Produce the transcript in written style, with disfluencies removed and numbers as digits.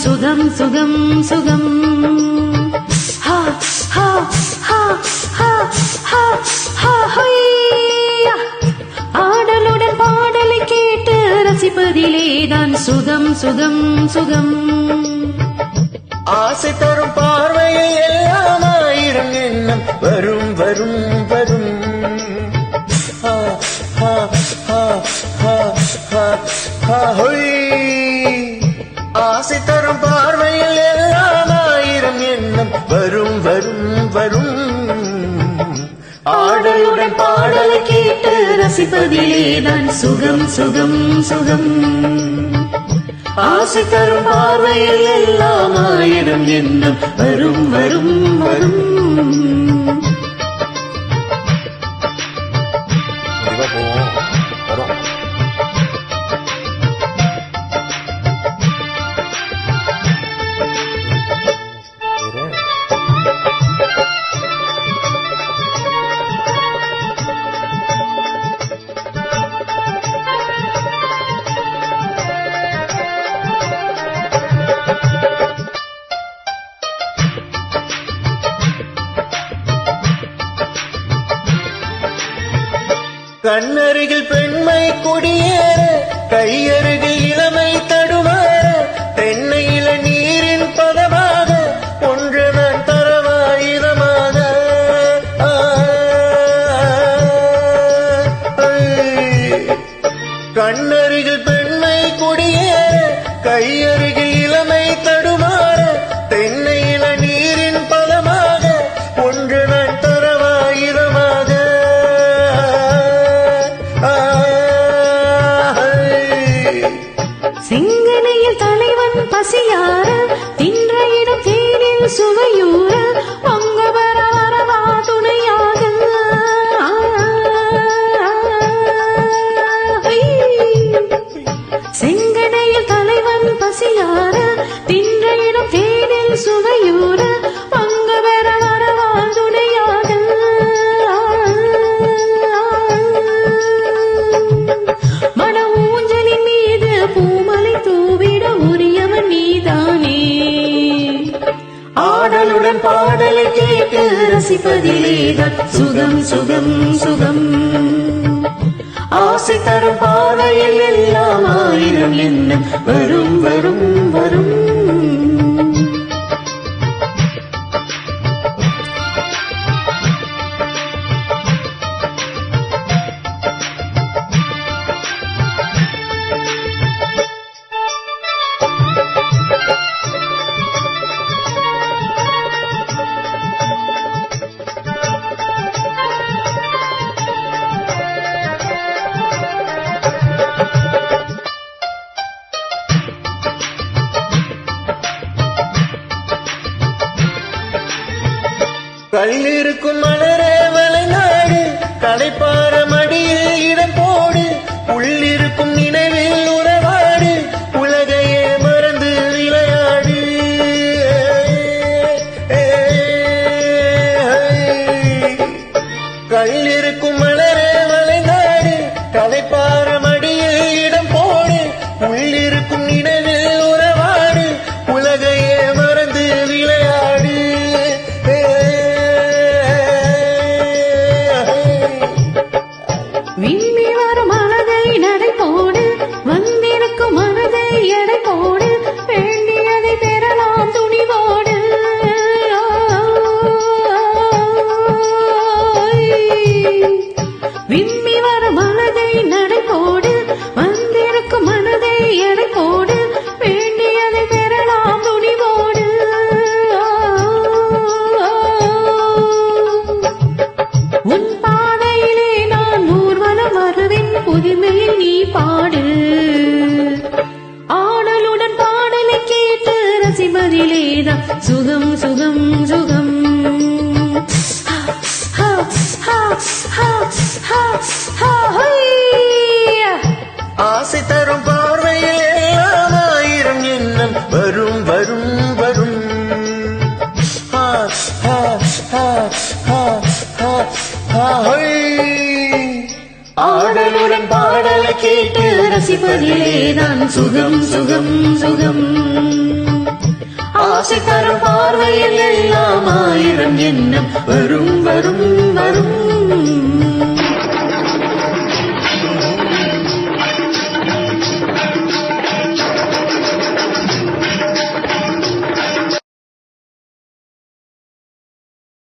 சுகம் சுகம் சுகம் ஹா ஹா ஹா ஹா ஹா ஹா ஹையா ஆடலுடன் பாடலை கேட்டு ரசிப்பதிலேதான் சுகம் சுகம் சுகம் ஆசை தரும் பார்வையில் எல்லாம் ஆயிரம் எண்ணம் வரும் வரும் வரும் ஆசை தரும் பார்வையில் எல்லாம் ஆயிரம் எண்ணம் வரும் வரும் வரும் ஆடலுடன் பாடலை கேட்டு ரசிப்பதிலேதான் சுகம் சுகம் சுகம் ஆசை தரும் பார்வையில் எல்லாம் ஆயிரம் எண்ணம் வரும் வரும் வரும் கண்ணருகில் பெண்மை குடியேற கையருகில் இளமை தடுமாற தென்னையில நீரின் பதமாக ஒன்று நான் தரவாயிரமாக கண்ணருகில் பெண்மை குடியேற கையருகில் இளமை தடுமாற தென்னையில நீரின் பதமாக ஒன்று நான் தரவாயிரமாக செங்கனையில் தலைவன் பசியார தின்ற இடம் தேனில் சுவையூர பொங்க வர வரவா துணையாக செங்கனையில் தலைவன் பசியார தின்ற இடம் தேனில் சுவையூர பொங்க வர வரவா துணையாக மன ஊஞ்சலின் மீது பூமலை தூவிட உரியவன் நீதானே ஆடலுடன் பாடலை கேட்டு ரசிப்பதிலேதான் சுகம் சுகம் சுகம் ஆசை தரும் பாதையில் எல்லாம் ஆயிரம் எண்ணம் வரும் வரும் வரும் கல்லிருக்கும் மலரே மலைநாடு களைப்பார மடியில் இடம் போடு உள்ளிருக்கும் நினைவில் உறவாடு உலகையே மறந்து விளையாடு கல்லிருக்கும் மலரே மலைநாடு களைப்பார மடியில் இடம் போடு உள்ளிருக்கும் நினைவில் உறவாடு உலகையே மறந்து விளையாடு விம்மி வரும் மனதை நடை போடு வந்திருக்கும் மனதை எடை போடு வேண்டியதை பெறலாம் துணிவோடு விம்மி வரும் மனதை நடை போடு வந்திருக்கும் மனதை எடை போடு வேண்டியதை பெறலாம் துணிவோடு உன் பாதையிலே நான் ஊர்வலம் வருவேன் புதுமையில் நீ பாடு ஆடலுடன் பாடலை கேட்டு ரசிப்பதிலேதான் சுகம் சுகம் சுகம் ஆசை தரும் பார்வையில் எல்லாம் ஆயிரம் எண்ணம் வரும் வரும் வரும் ஆடலுடன் பாடலை கேட்டு ரசிப்பதிலேதான் சுகம் சுகம் சுகம் ஆசை தரும் பார்வையில் எல்லாம் ஆயிரம் எண்ணம் வரும் வரும் வரும்